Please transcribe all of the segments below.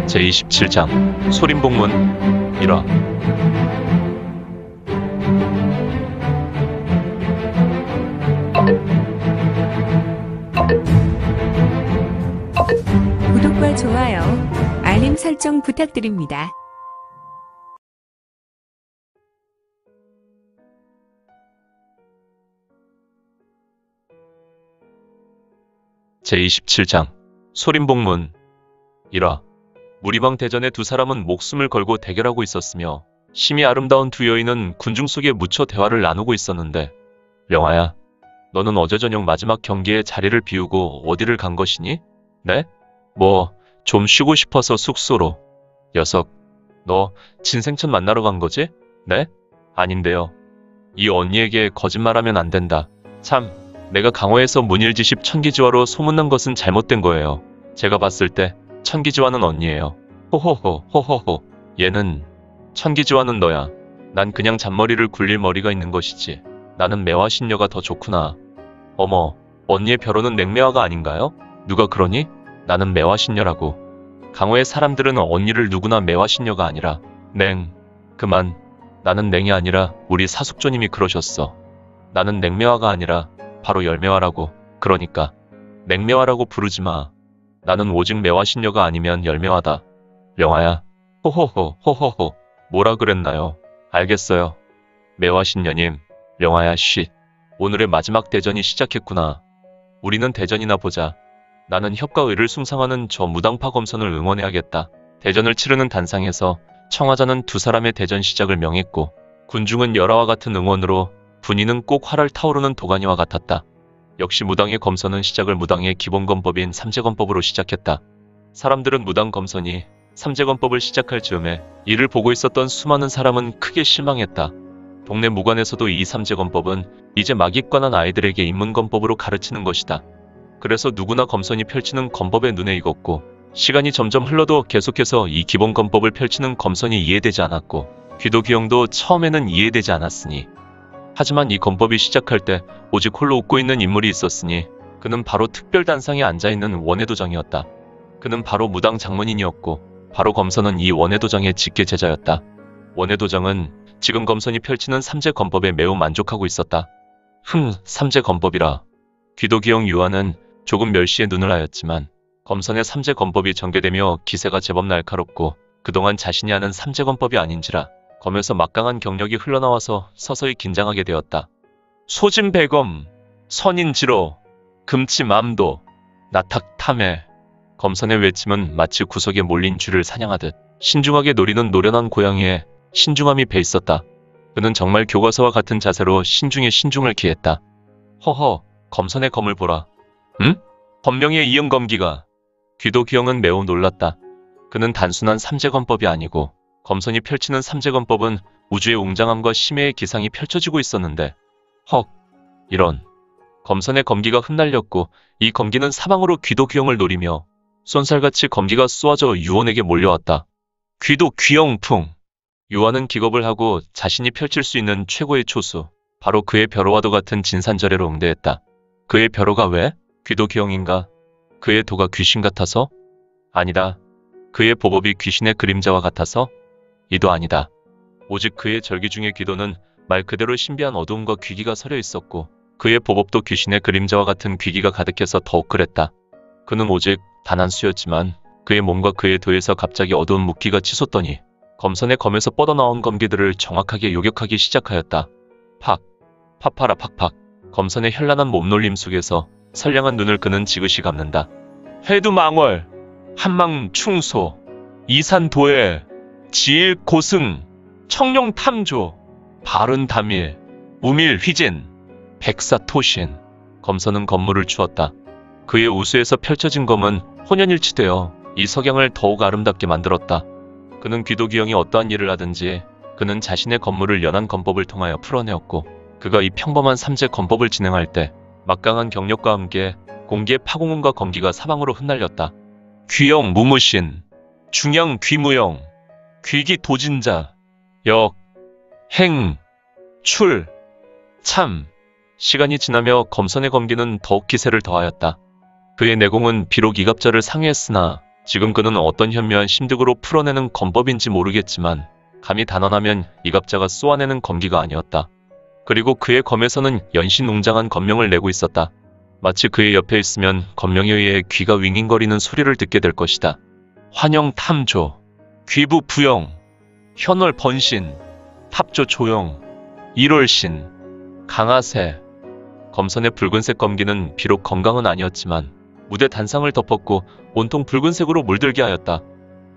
제27장 소림복문 1화. 구독과 좋아요, 알림 설정 부탁드립니다. 제27장 소림복문 1화. 무리방 대전의 두 사람은 목숨을 걸고 대결하고 있었으며 심히 아름다운 두 여인은 군중 속에 묻혀 대화를 나누고 있었는데, 영아야, 너는 어제 저녁 마지막 경기에 자리를 비우고 어디를 간 것이니? 네? 뭐 좀 쉬고 싶어서 숙소로. 녀석, 너 진생천 만나러 간 거지? 네? 아닌데요. 이 언니에게 거짓말하면 안 된다. 참, 내가 강화에서 문일지십 천기지화로 소문난 것은 잘못된 거예요. 제가 봤을 때 천기지화는 언니예요. 호호호 호호호. 얘는 천기지화는 너야. 난 그냥 잔머리를 굴릴 머리가 있는 것이지. 나는 매화신녀가 더 좋구나. 어머, 언니의 벼로는 냉매화가 아닌가요? 누가 그러니? 나는 매화신녀라고. 강호의 사람들은 언니를 누구나 매화신녀가 아니라 그만. 나는 냉이 아니라 우리 사숙조님이 그러셨어. 나는 냉매화가 아니라 바로 열매화라고. 그러니까 냉매화라고 부르지 마. 나는 오직 매화신녀가 아니면 열매화다. 영아야. 호호호 호호호. 뭐라 그랬나요? 알겠어요. 매화신녀님. 영아야, 쉿. 오늘의 마지막 대전이 시작했구나. 우리는 대전이나 보자. 나는 협과 의를 숭상하는 저 무당파 검선을 응원해야겠다. 대전을 치르는 단상에서 청하자는 두 사람의 대전 시작을 명했고, 군중은 열화와 같은 응원으로 분위는 꼭 활을 타오르는 도가니와 같았다. 역시 무당의 검선은 시작을 무당의 기본검법인 삼재검법으로 시작했다. 사람들은 무당 검선이 삼재검법을 시작할 즈음에 이를 보고 있었던 수많은 사람은 크게 실망했다. 동네 무관에서도 이 삼재검법은 이제 막입관한 아이들에게 입문검법으로 가르치는 것이다. 그래서 누구나 검선이 펼치는 검법에 눈에 익었고, 시간이 점점 흘러도 계속해서 이 기본검법을 펼치는 검선이 이해되지 않았고, 귀도귀영도 처음에는 이해되지 않았으니, 하지만 이 검법이 시작할 때 오직 홀로 웃고 있는 인물이 있었으니, 그는 바로 특별단상에 앉아있는 원해도장이었다. 그는 바로 무당 장문인이었고, 바로 검선은 이 원해도장의 직계 제자였다. 원해도장은 지금 검선이 펼치는 삼재검법에 매우 만족하고 있었다. 삼재검법이라. 귀도귀영 유아는 조금 멸시의 눈을 하였지만, 검선의 삼재검법이 전개되며 기세가 제법 날카롭고 그동안 자신이 아는 삼재검법이 아닌지라 검에서 막강한 경력이 흘러나와서 서서히 긴장하게 되었다. 소진배검, 선인지로, 금치맘도, 나탁탐해. 검선의 외침은 마치 구석에 몰린 쥐를 사냥하듯 신중하게 노리는 노련한 고양이의 신중함이 배 있었다. 그는 정말 교과서와 같은 자세로 신중에 신중을 기했다. 허허, 검선의 검을 보라. 응? 검명의 이응검기가. 귀도귀영은 매우 놀랐다. 그는 단순한 삼재검법이 아니고 검선이 펼치는 삼재검법은 우주의 웅장함과 심해의 기상이 펼쳐지고 있었는데, 헉, 이런. 검선의 검기가 흩날렸고 이 검기는 사방으로 귀도귀영을 노리며 쏜살같이 검기가 쏘아져 유원에게 몰려왔다. 귀도귀영풍. 유아는 기겁을 하고 자신이 펼칠 수 있는 최고의 초수, 바로 그의 벼로와도 같은 진산절해로 응대했다. 그의 벼로가 왜? 귀도귀영인가? 그의 도가 귀신 같아서? 아니다. 그의 보법이 귀신의 그림자와 같아서? 이도 아니다. 오직 그의 절기 중의 귀도는 말 그대로 신비한 어두움과 귀기가 서려 있었고, 그의 보법도 귀신의 그림자와 같은 귀기가 가득해서 더욱 그랬다. 그는 오직 단 한 수였지만 그의 몸과 그의 도에서 갑자기 어두운 묵기가 치솟더니 검선의 검에서 뻗어나온 검기들을 정확하게 요격하기 시작하였다. 팍! 파파라 팍팍! 검선의 현란한 몸놀림 속에서 선량한 눈을 그는 지그시 감는다. 회두망월, 한망충소, 이산도에, 지일고승, 청룡탐조, 바른담일, 우밀휘진, 백사토신. 검선은 검물을 추었다. 그의 우수에서 펼쳐진 검은 혼연일치되어 이 석양을 더욱 아름답게 만들었다. 그는 귀도귀영이 어떠한 일을 하든지 그는 자신의 검물을 연한 검법을 통하여 풀어내었고, 그가 이 평범한 삼재검법을 진행할 때 막강한 경력과 함께 공기의 파공음과 검기가 사방으로 흩날렸다. 귀영 무무신, 중양 귀무영, 귀기 도진자, 역, 행, 출, 참. 시간이 지나며 검선의 검기는 더욱 기세를 더하였다. 그의 내공은 비록 이갑자를 상회했으나 지금 그는 어떤 현묘한 심득으로 풀어내는 검법인지 모르겠지만 감히 단언하면 이 갑자가 쏘아내는 검기가 아니었다. 그리고 그의 검에서는 연신 웅장한 검명을 내고 있었다. 마치 그의 옆에 있으면 검명에 의해 귀가 윙윙거리는 소리를 듣게 될 것이다. 환영 탐조, 귀부 부영, 현월 번신, 탑조 조영, 일월신, 강하세. 검선의 붉은색 검기는 비록 건강은 아니었지만 무대 단상을 덮었고 온통 붉은색으로 물들게 하였다.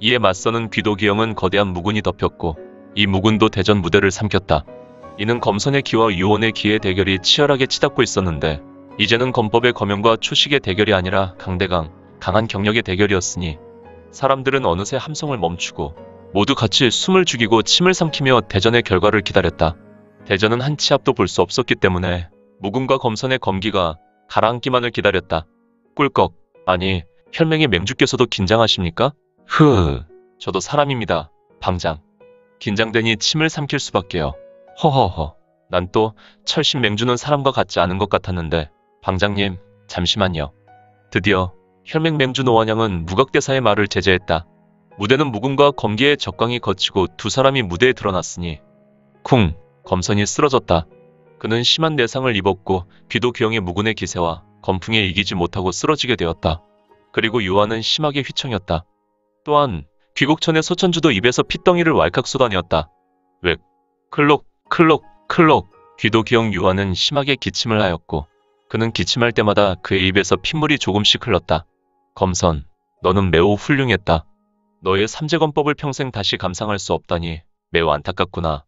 이에 맞서는 귀도기영은 거대한 무군이 덮였고 이 무군도 대전 무대를 삼켰다. 이는 검선의 기와 유원의 기의 대결이 치열하게 치닫고 있었는데 이제는 검법의 검영과 초식의 대결이 아니라 강한 경력의 대결이었으니 사람들은 어느새 함성을 멈추고 모두 같이 숨을 죽이고 침을 삼키며 대전의 결과를 기다렸다. 대전은 한 치 앞도 볼 수 없었기 때문에 무군과 검선의 검기가 가라앉기만을 기다렸다. 꿀꺽. 아니, 혈맹의 맹주께서도 긴장하십니까? 저도 사람입니다. 방장. 긴장되니 침을 삼킬 수밖에요. 허허허. 난 또 철심 맹주는 사람과 같지 않은 것 같았는데 방장님, 잠시만요. 드디어 혈맹 맹주 노원양은 무각대사의 말을 제재했다. 무대는 무군과 검기의 적강이 거치고 두 사람이 무대에 드러났으니 쿵! 검선이 쓰러졌다. 그는 심한 내상을 입었고 귀도 귀영의 무군의 기세와 검풍에 이기지 못하고 쓰러지게 되었다. 그리고 유아는 심하게 휘청였다. 또한 귀곡천의 소천주도 입에서 핏덩이를 왈칵 쏟아내었다. 웩! 클록! 클록! 클록! 귀도 귀영 유아는 심하게 기침을 하였고 그는 기침할 때마다 그의 입에서 핏물이 조금씩 흘렀다. 검선, 너는 매우 훌륭했다. 너의 삼재검법을 평생 다시 감상할 수 없다니 매우 안타깝구나.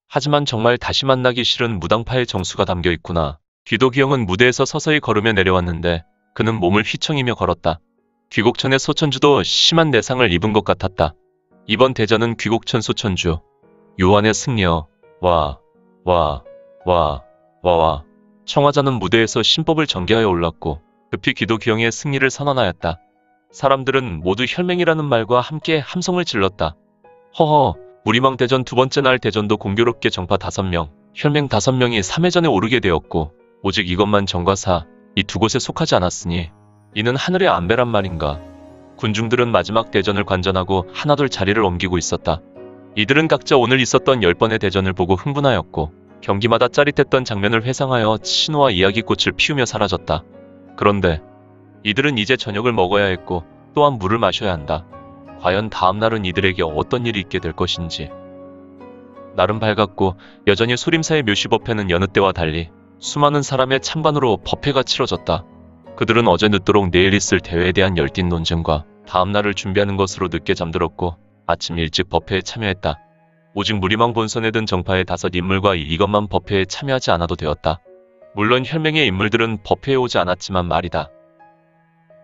하지만 정말 다시 만나기 싫은 무당파의 정수가 담겨 있구나. 귀도기영은 무대에서 서서히 걸으며 내려왔는데 그는 몸을 휘청이며 걸었다. 귀곡천의 소천주도 심한 내상을 입은 것 같았다. 이번 대전은 귀곡천 소천주 요한의 승리여. 와. 청화자는 무대에서 신법을 전개하여 올랐고 급히 귀도기영의 승리를 선언하였다. 사람들은 모두 혈맹이라는 말과 함께 함성을 질렀다. 허허, 무리망 대전 두 번째 날 대전도 공교롭게 정파 5명, 혈맹 5명이 3회전에 오르게 되었고 오직 이것만 정과사 이 두 곳에 속하지 않았으니 이는 하늘의 안배란 말인가. 군중들은 마지막 대전을 관전하고 하나둘 자리를 옮기고 있었다. 이들은 각자 오늘 있었던 10번의 대전을 보고 흥분하였고 경기마다 짜릿했던 장면을 회상하여 신호와 이야기꽃을 피우며 사라졌다. 그런데 이들은 이제 저녁을 먹어야 했고 또한 물을 마셔야 한다. 과연 다음날은 이들에게 어떤 일이 있게 될 것인지. 날은 밝았고 여전히 소림사의 묘시법회는 여느 때와 달리 수많은 사람의 참관으로 법회가 치러졌다. 그들은 어제 늦도록 내일 있을 대회에 대한 열띤 논쟁과 다음날을 준비하는 것으로 늦게 잠들었고 아침 일찍 법회에 참여했다. 오직 무리망 본선에 든 정파의 5인물과 이것만 법회에 참여하지 않아도 되었다. 물론 혈맹의 인물들은 법회에 오지 않았지만 말이다.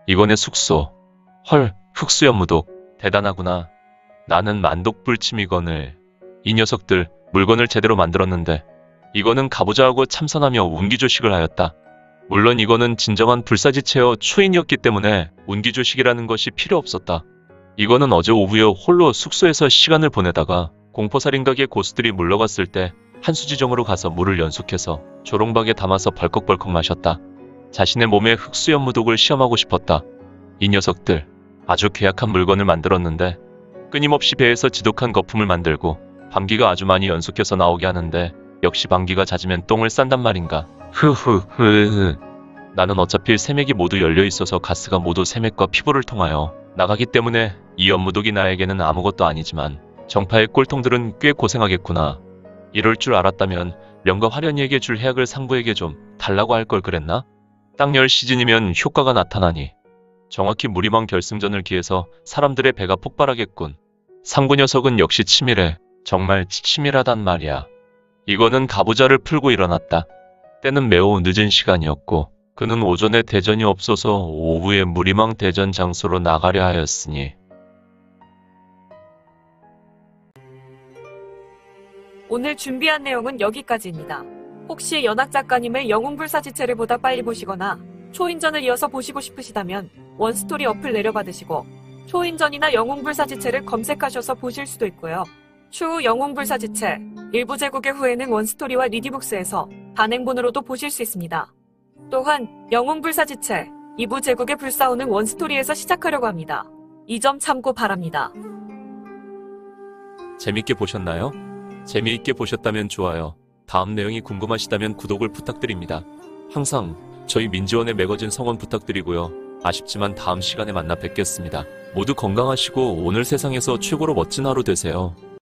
이건의 숙소. 헐, 흑수연무독. 대단하구나. 나는 만독불침이건을. 이 녀석들 물건을 제대로 만들었는데 이거는 가보자하고 참선하며 운기조식을 하였다. 물론 이거는 진정한 불사지체어 초인이었기 때문에 운기조식이라는 것이 필요 없었다. 이거는 어제 오후에 홀로 숙소에서 시간을 보내다가 공포살인가게 고수들이 물러갔을 때 한수지정으로 가서 물을 연숙해서 조롱박에 담아서 벌컥벌컥 마셨다. 자신의 몸에 흑수연무독을 시험하고 싶었다. 이 녀석들 아주 괴악한 물건을 만들었는데 끊임없이 배에서 지독한 거품을 만들고 방귀가 아주 많이 연속해서 나오게 하는데 역시 방귀가 잦으면 똥을 싼단 말인가. 나는 어차피 세맥이 모두 열려있어서 가스가 모두 세맥과 피부를 통하여 나가기 때문에 이 연무독이 나에게는 아무것도 아니지만 정파의 꼴통들은 꽤 고생하겠구나. 이럴 줄 알았다면 명과 화련이에게 줄 해약을 상부에게 좀 달라고 할 걸 그랬나? 딱 열 시즌이면 효과가 나타나니 정확히 무리망 결승전을 기해서 사람들의 배가 폭발하겠군. 상부 녀석은 역시 치밀해. 정말 치밀하단 말이야. 이거는 가부좌를 풀고 일어났다. 때는 매우 늦은 시간이었고 그는 오전에 대전이 없어서 오후에 무리망 대전 장소로 나가려 하였으니 오늘 준비한 내용은 여기까지입니다. 혹시 연학 작가님의 영웅불사지체를 보다 빨리 보시거나 초인전을 이어서 보시고 싶으시다면 원스토리 어플 내려받으시고 초인전이나 영웅불사지체를 검색하셔서 보실 수도 있고요. 추후 영웅불사지체 일부 제국의 후에는 원스토리와 리디북스에서 단행본으로도 보실 수 있습니다. 또한 영웅불사지체 2부 제국의 불사오는 원스토리에서 시작하려고 합니다. 이 점 참고 바랍니다. 재밌게 보셨나요? 재미있게 보셨다면 좋아요. 다음 내용이 궁금하시다면 구독을 부탁드립니다. 항상 저희 민지원의 매거진 성원 부탁드리고요. 아쉽지만 다음 시간에 만나 뵙겠습니다. 모두 건강하시고 오늘 세상에서 최고로 멋진 하루 되세요.